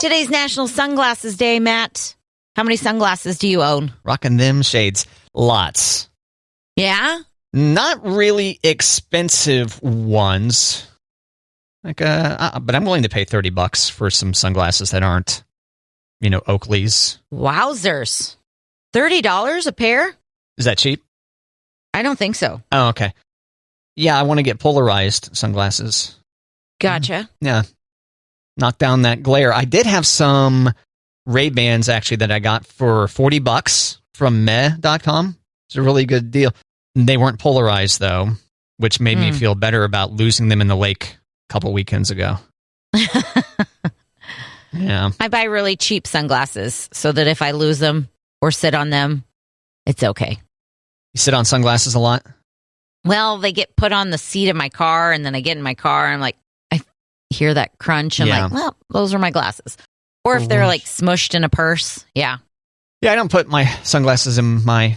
Today's National Sunglasses Day, Matt. How many sunglasses do you own? Rocking them shades. Lots. Yeah? Not really expensive ones. But I'm willing to pay $30 for some sunglasses that aren't, Oakley's. Wowzers. $30 a pair? Is that cheap? I don't think so. Oh, okay. Yeah, I want to get polarized sunglasses. Gotcha. Yeah. Knock down that glare. I did have some Ray-Bans, actually, that I got for $40 from meh.com. It's a really good deal. They weren't polarized, though, which made me feel better about losing them in the lake a couple weekends ago. Yeah. I buy really cheap sunglasses so that if I lose them or sit on them, it's okay. You sit on sunglasses a lot? Well, they get put on the seat of my car, and then I get in my car, and I'm like, I hear that crunch. I'm like, well, those are my glasses. Or if they're like smushed in a purse. Yeah. Yeah, I don't put my sunglasses in my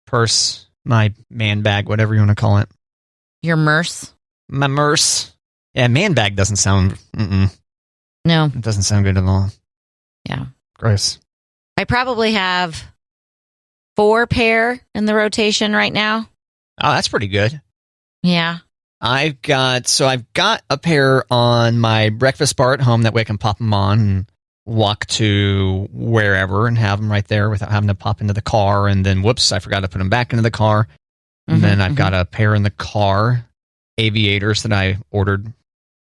purse, my man bag, whatever you want to call it. Your merce? My merce. Yeah, man bag doesn't sound... No. It doesn't sound good at all. Yeah. Gross. I probably have 4 pair in the rotation right now. Oh, that's pretty good. Yeah. I've got a pair on my breakfast bar at home. That way I can pop them on and walk to wherever and have them right there without having to pop into the car. And then, whoops, I forgot to put them back into the car. And then I've got a pair in the car, aviators that I ordered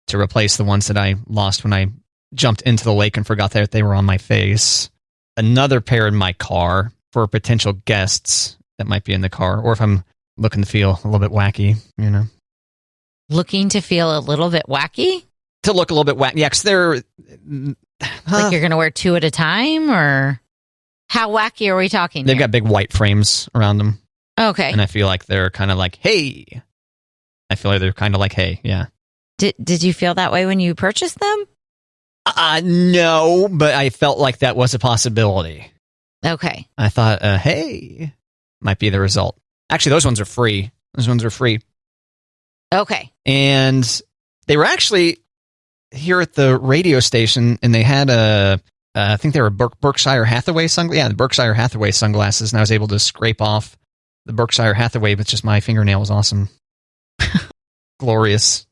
to replace the ones that I lost when I jumped into the lake and forgot that they were on my face. Another pair in my car for potential guests that might be in the car, or if I'm looking to feel a little bit wacky, Looking to feel a little bit wacky? To look a little bit wacky. Yeah, because they're... Like you're going to wear 2 at a time, or how wacky are we talking? They've got big white frames around them. Okay. And I feel like they're kind of like, hey. I feel like they're kind of like, hey, yeah. Did you feel that way when you purchased them? No, but I felt like that was a possibility. Okay. I thought, hey, might be the result. Actually, those ones are free. Okay. And they were actually here at the radio station, and they had I think they were Berkshire Hathaway sunglasses. Yeah, the Berkshire Hathaway sunglasses, and I was able to scrape off the Berkshire Hathaway with just my fingernails. Awesome. Glorious.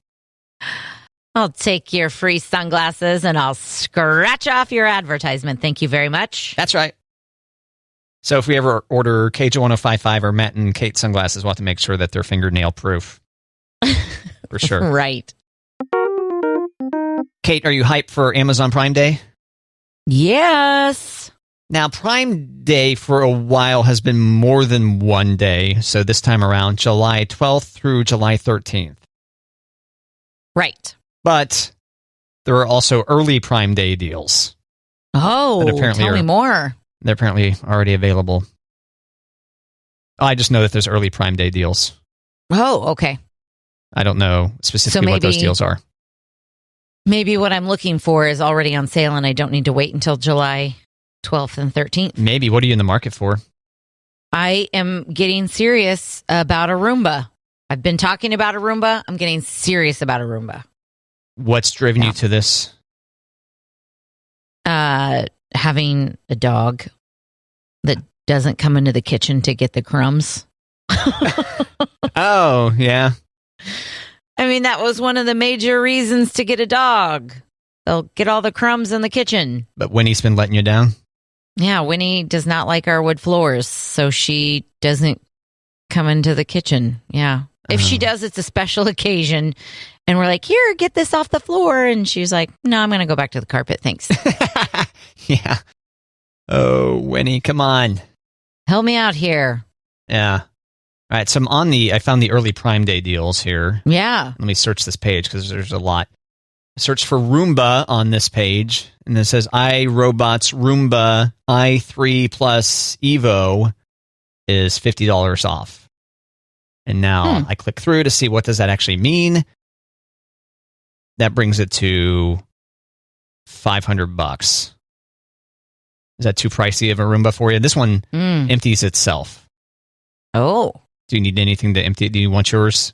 I'll take your free sunglasses and I'll scratch off your advertisement. Thank you very much. That's right. So if we ever order KJ1055 or Matt and Kate sunglasses, we'll have to make sure that they're fingernail proof. For sure. Right. Kate, are you hyped for Amazon Prime Day? Yes. Now, Prime Day for a while has been more than one day. So this time around, July 12th through July 13th. Right. But there are also early Prime Day deals. Oh, tell me more. They're apparently already available. I just know that there's early Prime Day deals. Oh, okay. I don't know specifically what those deals are. Maybe what I'm looking for is already on sale and I don't need to wait until July 12th and 13th. Maybe. What are you in the market for? I am getting serious about a Roomba. I've been talking about a Roomba. I'm getting serious about a Roomba. What's driven you to this? Having a dog that doesn't come into the kitchen to get the crumbs. Oh, yeah. I mean, that was one of the major reasons to get a dog. They'll get all the crumbs in the kitchen. But Winnie's been letting you down? Yeah, Winnie does not like our wood floors, so she doesn't come into the kitchen. Yeah. If she does, it's a special occasion. And we're like, here, get this off the floor. And she's like, no, I'm going to go back to the carpet. Thanks. Yeah. Oh, Winnie, come on. Help me out here. Yeah. All right. So I found the early Prime Day deals here. Yeah. Let me search this page because there's a lot. Search for Roomba on this page. And it says iRobot's Roomba i3 Plus Evo is $50 off. And now I click through to see what does that actually mean. That brings it to $500. Is that too pricey of a Roomba for you? This one empties itself. Oh. Do you need anything to empty it? Do you want yours?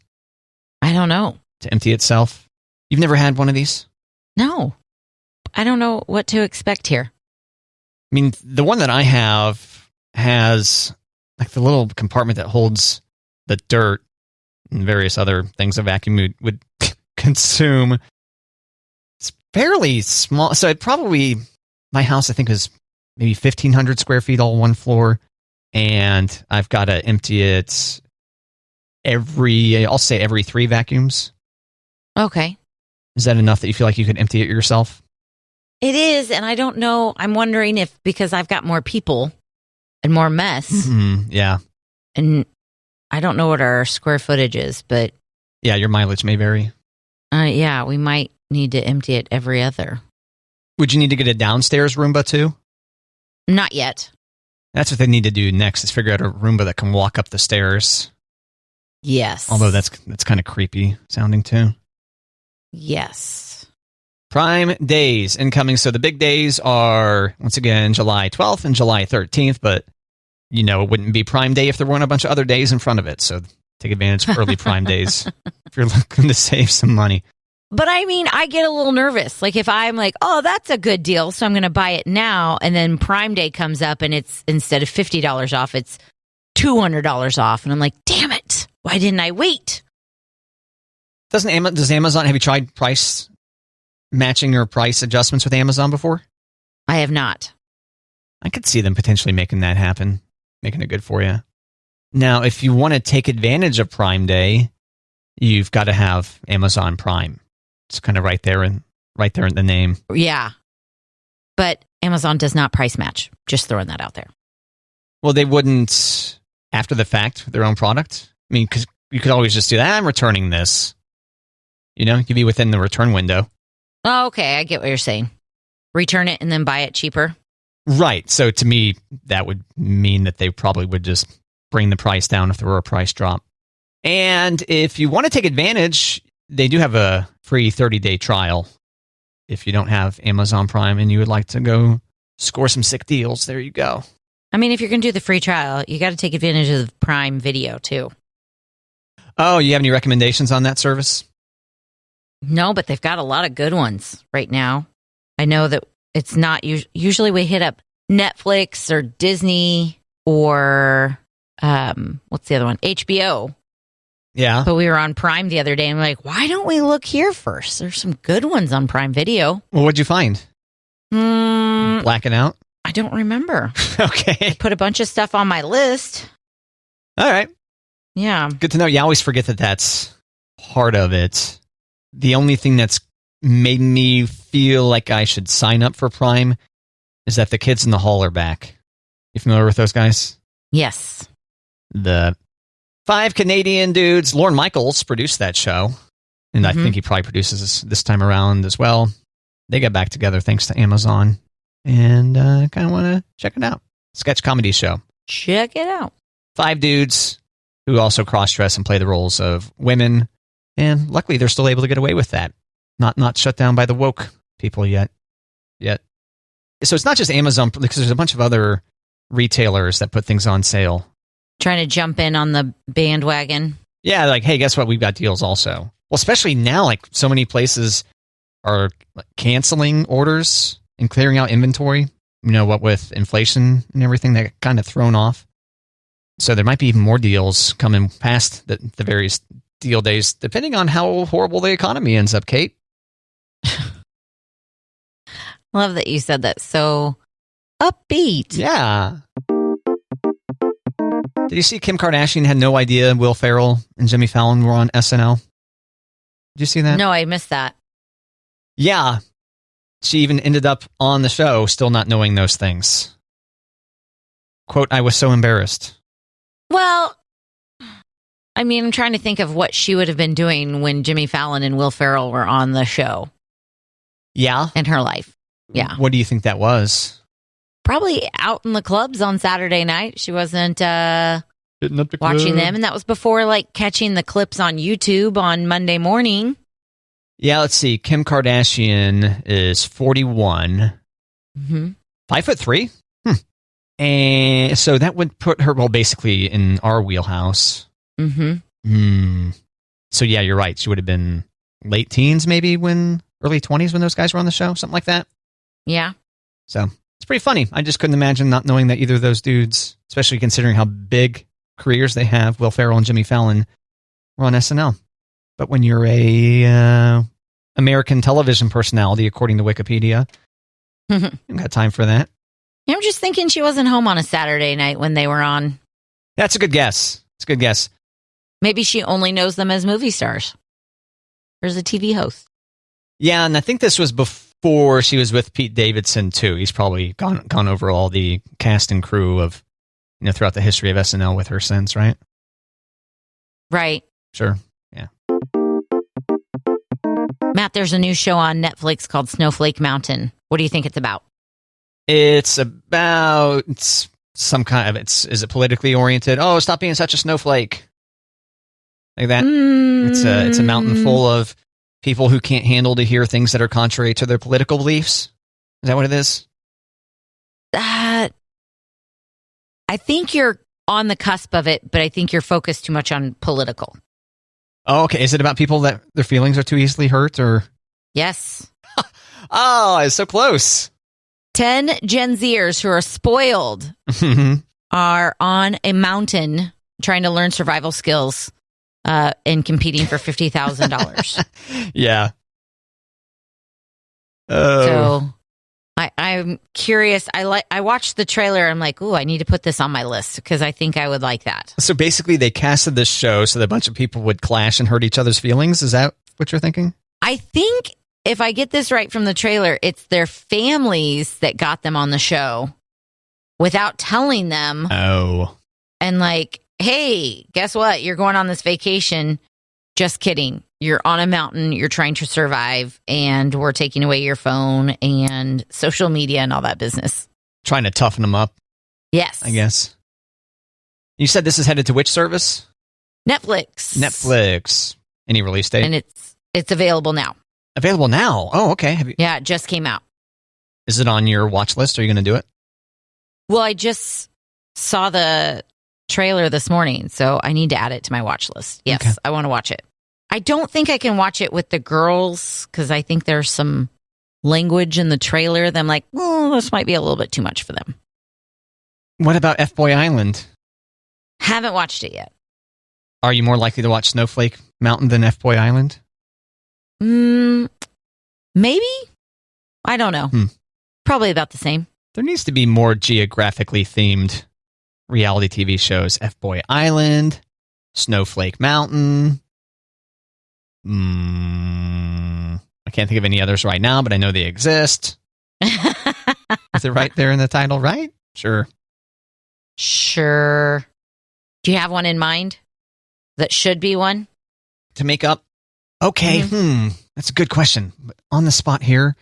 I don't know. To empty itself? You've never had one of these? No. I don't know what to expect here. I mean, the one that I have has like the little compartment that holds the dirt and various other things a vacuum would consume. It's fairly small. So it probably, my house, I think, is maybe 1,500 square feet, all one floor. And I've got to empty it I'll say every 3 vacuums. Okay. Is that enough that you feel like you could empty it yourself? It is. And I don't know. I'm wondering if because I've got more people and more mess. Mm-hmm, yeah. And I don't know what our square footage is, but. Yeah, your mileage may vary. Yeah, we might need to empty it every other. Would you need to get a downstairs Roomba too? Not yet. That's what they need to do next is figure out a Roomba that can walk up the stairs. Yes. Although that's kind of creepy sounding too. Yes. Prime days incoming. So the big days are, once again, July 12th and July 13th. But, you know, it wouldn't be Prime Day if there weren't a bunch of other days in front of it. So take advantage of early Prime days if you're looking to save some money. But I mean, I get a little nervous. Like if I'm like, oh, that's a good deal, so I'm going to buy it now. And then Prime Day comes up and it's instead of $50 off, it's $200 off. And I'm like, damn it. Why didn't I wait? Does Amazon, have you tried price matching or price adjustments with Amazon before? I have not. I could see them potentially making that happen, making it good for you. Now, if you want to take advantage of Prime Day, you've got to have Amazon Prime. It's kind of right there in the name. Yeah. But Amazon does not price match. Just throwing that out there. Well, they wouldn't after the fact, their own product. I mean, because you could always just do that. I'm returning this. You know, you'd be within the return window. Oh, okay. I get what you're saying. Return it and then buy it cheaper. Right. So to me, that would mean that they probably would just bring the price down if there were a price drop. And if you want to take advantage, they do have a free 30-day trial. If you don't have Amazon Prime and you would like to go score some sick deals, there you go. I mean, if you're going to do the free trial, you got to take advantage of the Prime Video too. Oh, you have any recommendations on that service? No, but they've got a lot of good ones right now. I know that it's not usually we hit up Netflix or Disney or what's the other one? HBO. Yeah. But we were on Prime the other day and we're like, why don't we look here first? There's some good ones on Prime Video. Well, what'd you find? Blacking out? I don't remember. Okay. I put a bunch of stuff on my list. All right. Yeah. Good to know. You always forget that that's part of it. The only thing that's made me feel like I should sign up for Prime is that the Kids in the Hall are back. You familiar with those guys? Yes. The 5 Canadian dudes. Lorne Michaels produced that show. And I think he probably produces this time around as well. They got back together thanks to Amazon. And kind of want to check it out. Sketch comedy show. Check it out. 5 dudes who also cross-dress and play the roles of women. And luckily, they're still able to get away with that. Not shut down by the woke people yet. So it's not just Amazon, because there's a bunch of other retailers that put things on sale. Trying to jump in on the bandwagon. Yeah, like, hey, guess what? We've got deals also. Well, especially now, like so many places are canceling orders and clearing out inventory. You know, what with inflation and everything, that got kind of thrown off. So there might be even more deals coming past the various deal days, depending on how horrible the economy ends up, Kate. Love that you said that so upbeat. Yeah. Did you see Kim Kardashian had no idea Will Ferrell and Jimmy Fallon were on SNL? Did you see that? No, I missed that. Yeah. She even ended up on the show still not knowing those things. Quote, I was so embarrassed. Well, I mean, I'm trying to think of what she would have been doing when Jimmy Fallon and Will Ferrell were on the show. Yeah. In her life. Yeah. What do you think that was? Probably out in the clubs on Saturday night. She wasn't Hitting up the watching club. them. And that was before like catching the clips on YouTube on Monday morning. Yeah, let's see. Kim Kardashian is 41. 5'3". And so that would put her, well, basically in our wheelhouse. So yeah, you're right. She would have been late teens, maybe early 20s when those guys were on the show, something like that. Yeah. So it's pretty funny. I just couldn't imagine not knowing that either of those dudes, especially considering how big careers they have, Will Ferrell and Jimmy Fallon, were on SNL. But when you're a American television personality, according to Wikipedia, you haven't got time for that. I'm just thinking she wasn't home on a Saturday night when they were on. That's a good guess. It's a good guess. Maybe she only knows them as movie stars. There's a TV host. Yeah, and I think this was before she was with Pete Davidson, too. He's probably gone over all the cast and crew of, throughout the history of SNL with her since, right? Right. Sure. Yeah. Matt, there's a new show on Netflix called Snowflake Mountain. What do you think it's about? It's about some kind of, is it politically oriented? Oh, stop being such a snowflake. Like that. It's a mountain full of people who can't handle to hear things that are contrary to their political beliefs. Is that what it is? I think you're on the cusp of it, but I think you're focused too much on political. Oh, okay. Is it about people that their feelings are too easily hurt, or? Yes. Oh, it's so close. 10 Gen Zers who are spoiled are on a mountain trying to learn survival skills and competing for $50,000. Yeah. So I'm curious. I watched the trailer. I'm like, ooh, I need to put this on my list because I think I would like that. So basically they casted this show so that a bunch of people would clash and hurt each other's feelings. Is that what you're thinking? I think if I get this right from the trailer, it's their families that got them on the show without telling them. Oh. And like, hey, guess what? You're going on this vacation. Just kidding. You're on a mountain. You're trying to survive. And we're taking away your phone and social media and all that business. Trying to toughen them up. Yes. I guess. You said this is headed to which service? Netflix. Any release date? And it's available now. Available now? Oh, okay. Yeah, it just came out. Is it on your watch list? Are you going to do it? Well, I just saw the trailer this morning, so I need to add it to my watch list. Yes, okay. I want to watch it. I don't think I can watch it with the girls because I think there's some language in the trailer that I'm like, well, this might be a little bit too much for them. What about F-Boy Island? Haven't watched it yet. Are you more likely to watch Snowflake Mountain than F-Boy Island? Maybe. I don't know. Probably about the same. There needs to be more geographically themed reality TV shows. F-Boy Island, Snowflake Mountain. I can't think of any others right now, but I know they exist. Is it right there in the title, right? Sure. Do you have one in mind that should be one? To make up? Okay, that's a good question. But on the spot here,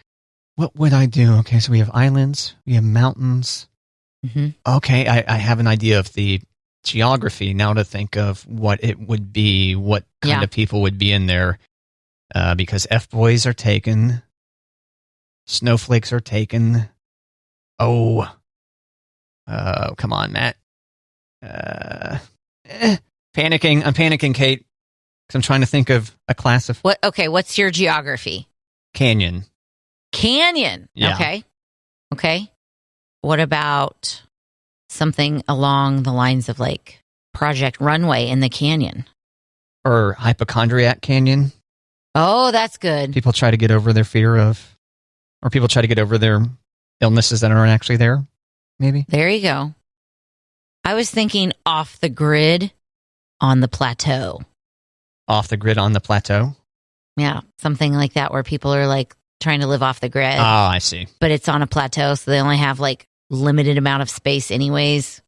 what would I do? Okay, so we have islands, we have mountains. Okay, I have an idea of the geography now to think of what it would be, what kind of people would be in there. Because F-boys are taken, snowflakes are taken. Oh, come on, Matt. Panicking. I'm panicking, Kate. Because I'm trying to think of a class of... What? Okay, what's your geography? Canyon. Yeah. Okay. What about something along the lines of like Project Runway in the canyon? Or Hypochondriac Canyon? Oh, that's good. People try to get over their fear of... Or people try to get over their illnesses that aren't actually there, maybe? There you go. I was thinking off the grid on the plateau. Off the grid on the plateau? Yeah, something like that where people are like trying to live off the grid. Oh, I see. But it's on a plateau, so they only have like limited amount of space anyways.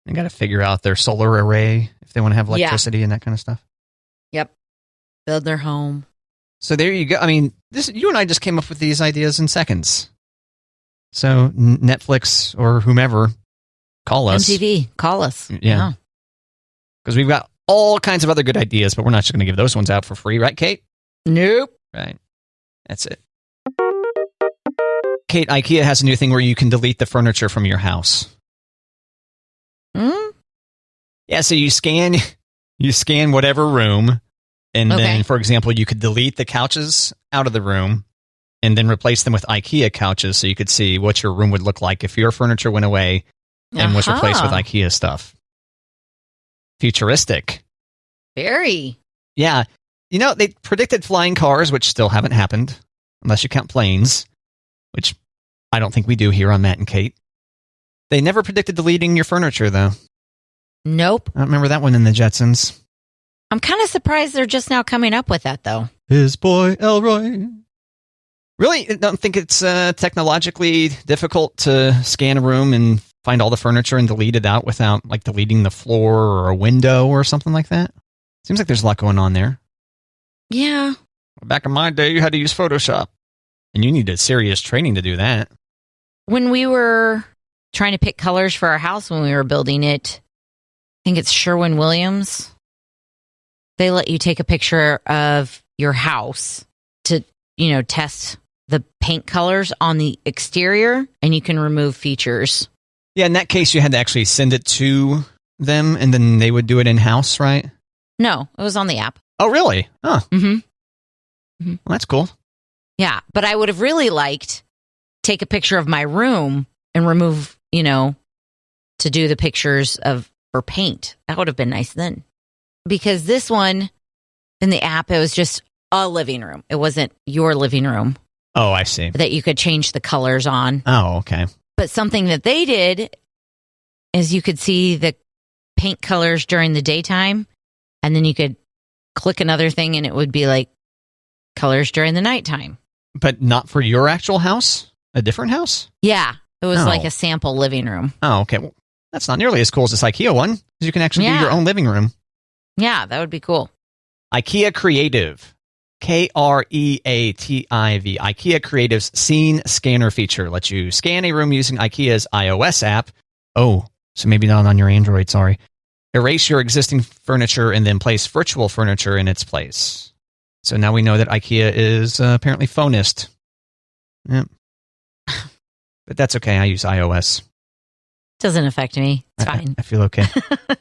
They got to figure out their solar array if they want to have electricity and that kind of stuff. Yep. Build their home. So there you go. I mean, you and I just came up with these ideas in seconds. So Netflix or whomever, call us. MTV, call us. Yeah. Because we've got all kinds of other good ideas, but we're not just going to give those ones out for free, right, Kate? Nope. Right. That's it. Kate, IKEA has a new thing where you can delete the furniture from your house. Yeah, so you scan whatever room, and then, for example, you could delete the couches out of the room, and then replace them with IKEA couches so you could see what your room would look like if your furniture went away and was replaced with IKEA stuff. Futuristic. Very. Yeah. They predicted flying cars, which still haven't happened, unless you count planes, which I don't think we do here on Matt and Kate. They never predicted deleting your furniture, though. Nope. I don't remember that one in the Jetsons. I'm kind of surprised they're just now coming up with that, though. His boy, Elroy. Really, I don't think it's technologically difficult to scan a room and find all the furniture and delete it out without, deleting the floor or a window or something like that. Seems like there's a lot going on there. Yeah. Back in my day, you had to use Photoshop. And you needed serious training to do that. When we were trying to pick colors for our house when we were building it, I think it's Sherwin-Williams. They let you take a picture of your house to, test the paint colors on the exterior, and you can remove features. Yeah, in that case, you had to actually send it to them, and then they would do it in-house, right? No, it was on the app. Oh, really? Oh. Mm-hmm. Well, that's cool. Yeah, but I would have really liked take a picture of my room and remove, to do the pictures for paint. That would have been nice then. Because this one in the app, it was just a living room. It wasn't your living room. Oh, I see. That you could change the colors on. Oh, okay. But something that they did is you could see the paint colors during the daytime, and then you could click another thing and it would be like colors during the nighttime. But not for your actual house? A different house? Yeah. It was like a sample living room. Oh, okay. Well, that's not nearly as cool as this IKEA one, because you can actually do your own living room. Yeah, that would be cool. IKEA Creative. Kreativ. IKEA Creative's Scene Scanner feature lets you scan a room using IKEA's iOS app. Oh, so maybe not on your Android, sorry. Erase your existing furniture and then place virtual furniture in its place. So now we know that IKEA is apparently phonist. Yep. But that's okay. I use iOS. Doesn't affect me. It's fine. I feel okay. I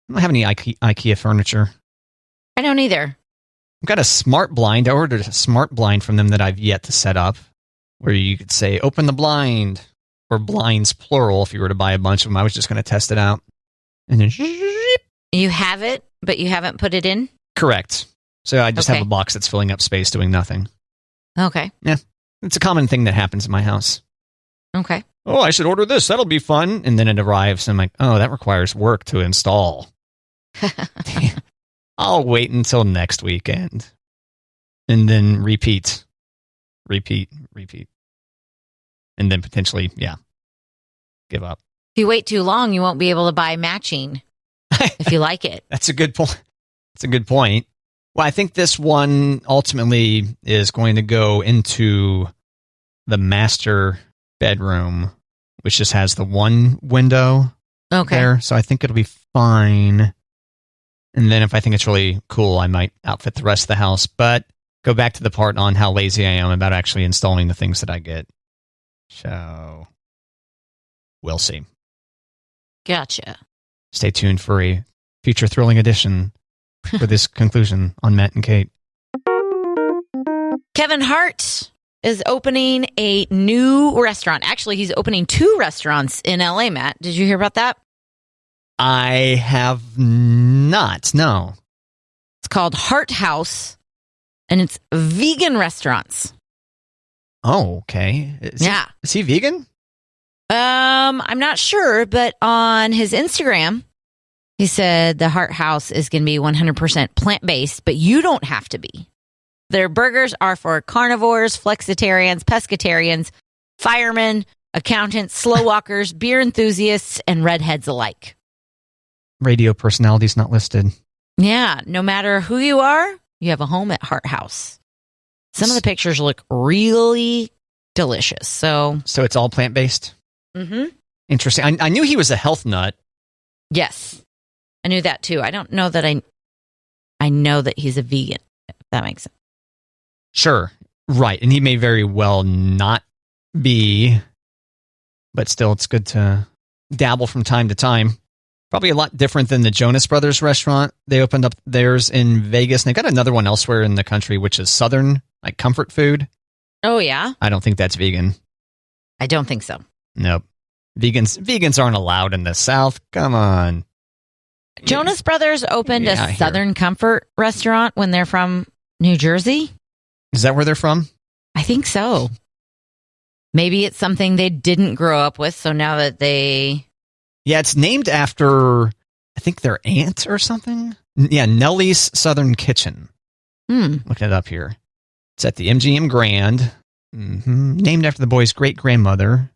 don't have any IKEA furniture. I don't either. I've got a smart blind. I ordered a smart blind from them that I've yet to set up, where you could say, open the blind, or blinds plural if you were to buy a bunch of them. I was just going to test it out. And then you have it, but you haven't put it in? Correct. So I just have a box that's filling up space doing nothing. Okay. Yeah. It's a common thing that happens in my house. Okay. Oh, I should order this. That'll be fun. And then it arrives, and I'm like, oh, that requires work to install. I'll wait until next weekend. And then repeat. And then potentially, give up. If you wait too long, you won't be able to buy matching if you like it. That's a good point. That's a good point. Well, I think this one ultimately is going to go into the master bedroom, which just has the one window there. So I think it'll be fine. And then if I think it's really cool, I might outfit the rest of the house. But go back to the part on how lazy I am about actually installing the things that I get. So we'll see. Gotcha. Stay tuned for a future thrilling edition for this conclusion on Matt and Kate. Kevin Hart is opening a new restaurant. Actually, he's opening 2 restaurants in LA, Matt. Did you hear about that? I have not, no. It's called Hart House, and it's vegan restaurants. Oh, okay. Is he vegan? I'm not sure, but on his Instagram, he said the Hart House is going to be 100% plant-based, but you don't have to be. Their burgers are for carnivores, flexitarians, pescatarians, firemen, accountants, slow walkers, beer enthusiasts, and redheads alike. Radio personalities not listed. Yeah, no matter who you are, you have a home at Hart House. Some of the pictures look really delicious. So it's all plant-based? Mm-hmm. Interesting. I knew he was a health nut. Yes, I knew that too. I don't know that I know that he's a vegan, if that makes sense. Sure. Right. And he may very well not be, but still it's good to dabble from time to time. Probably a lot different than the Jonas Brothers restaurant. They opened up theirs in Vegas, and they've got another one elsewhere in the country, which is Southern, like comfort food. Oh, yeah? I don't think that's vegan. I don't think so. Nope. Vegans aren't allowed in the South. Come on. Jonas Brothers opened a Southern Comfort restaurant when they're from New Jersey. Is that where they're from? I think so. Maybe it's something they didn't grow up with, so now that they... Yeah, it's named after, I think, their aunt or something. Yeah, Nellie's Southern Kitchen. Looking it up here. It's at the MGM Grand. Named after the boy's great-grandmother.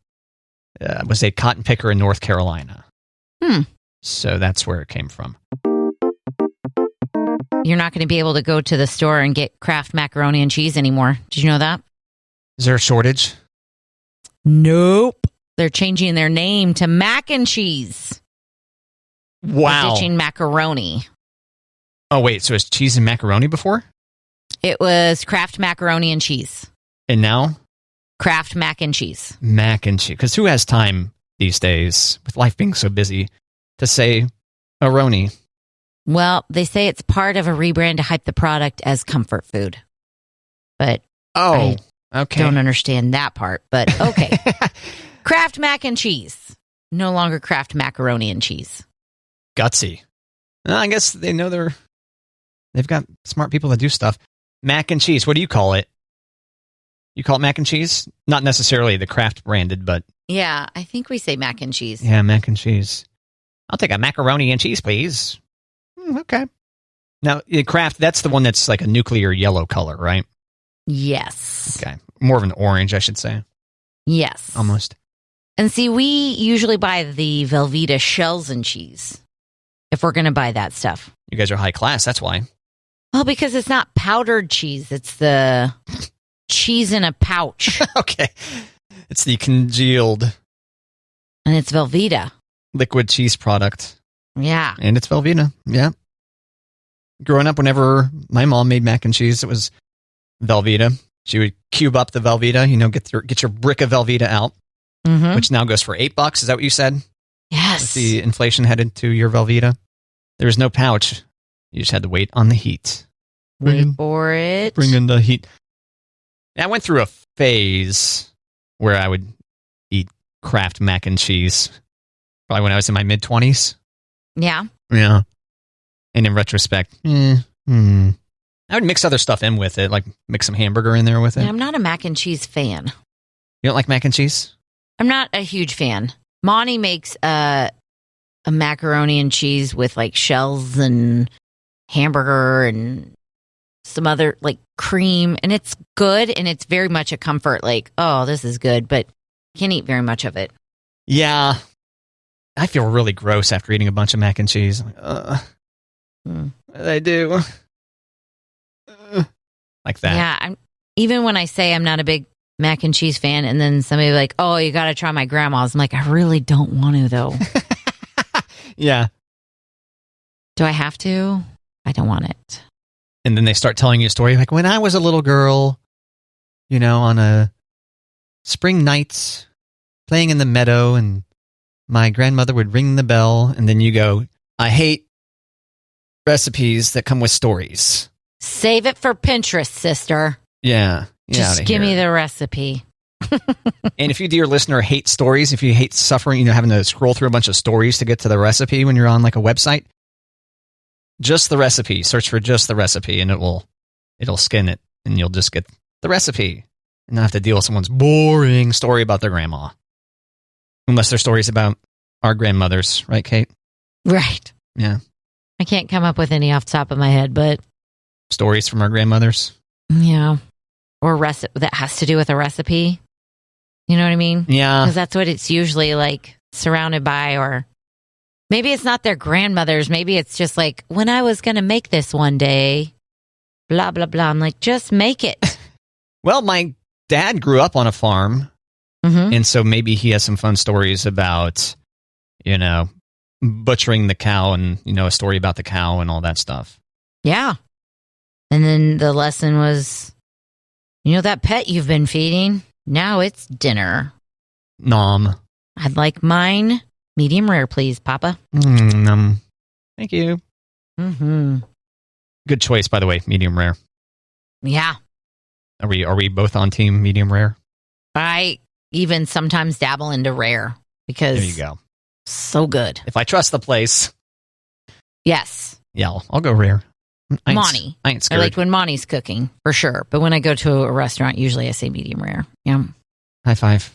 Was a cotton picker in North Carolina. So that's where it came from. You're not going to be able to go to the store and get Kraft macaroni and cheese anymore. Did you know that? Is there a shortage? Nope. They're changing their name to mac and cheese. Wow. They're ditching macaroni. Oh, wait. So it's cheese and macaroni before? It was Kraft macaroni and cheese. And now? Kraft mac and cheese. Mac and cheese. Because who has time these days, with life being so busy, to say aroni? Well, they say it's part of a rebrand to hype the product as comfort food. But I don't understand that part. But okay. Kraft mac and cheese. No longer Kraft macaroni and cheese. Gutsy. Well, I guess they know they've got smart people that do stuff. Mac and cheese. What do you call it? You call it mac and cheese? Not necessarily the Kraft branded, but... Yeah, I think we say mac and cheese. Yeah, mac and cheese. I'll take a macaroni and cheese, please. Okay. Now, Kraft, that's the one that's like a nuclear yellow color, right? Yes. Okay. More of an orange, I should say. Yes. Almost. And see, we usually buy the Velveeta shells and cheese if we're going to buy that stuff. You guys are high class, that's why. Well, because it's not powdered cheese. It's the cheese in a pouch. Okay. It's the congealed. And it's Velveeta. Liquid cheese product. Yeah. And it's Velveeta. Yeah. Growing up, whenever my mom made mac and cheese, it was Velveeta. She would cube up the Velveeta, get your brick of Velveeta out, which now goes for $8. Is that what you said? Yes. With the inflation headed to your Velveeta. There was no pouch. You just had to wait on the heat. Wait for it. Bring in the heat. I went through a phase where I would eat Kraft mac and cheese. Probably when I was in my mid-20s. Yeah. Yeah. And in retrospect, I would mix other stuff in with it, like mix some hamburger in there with it. Yeah, I'm not a mac and cheese fan. You don't like mac and cheese? I'm not a huge fan. Monty makes a macaroni and cheese with like shells and hamburger and some other like cream, and it's good, and it's very much a comfort, like, oh, this is good, but can't eat very much of it. Yeah. I feel really gross after eating a bunch of mac and cheese. What do I do? Like that. Yeah, even when I say I'm not a big mac and cheese fan, and then somebody like, oh, you got to try my grandma's. I'm like, I really don't want to, though. Yeah. Do I have to? I don't want it. And then they start telling you a story like, when I was a little girl, on a spring night, playing in the meadow, and my grandmother would ring the bell, and then you go, I hate recipes that come with stories. Save it for Pinterest, sister. Yeah. Just give me the recipe. And if you, dear listener, hate stories, if you hate suffering, having to scroll through a bunch of stories to get to the recipe when you're on like a website, just the recipe. Search for just the recipe, and it'll skin it, and you'll just get the recipe, and not have to deal with someone's boring story about their grandma. Unless they're stories about our grandmothers, right, Kate? Right. Yeah. I can't come up with any off the top of my head, but stories from our grandmothers. Yeah. Or that has to do with a recipe. You know what I mean? Yeah. Because that's what it's usually like surrounded by, or maybe it's not their grandmothers. Maybe it's just like, when I was going to make this one day, blah, blah, blah. I'm like, just make it. Well, my dad grew up on a farm. And so maybe he has some fun stories about, butchering the cow, and, a story about the cow and all that stuff. Yeah. And then the lesson was, that pet you've been feeding, now it's dinner. Nom. I'd like mine medium rare, please, Papa. Thank you. Good choice, by the way, medium rare. Yeah. Are we both on team medium rare? I even sometimes dabble into rare because There you go. So good. If I trust the place, yes. yeah, I'll go rare. Monty. I ain't scared. I like when Monty's cooking for sure, but when I go to a restaurant, usually I say medium rare. Yeah. High five.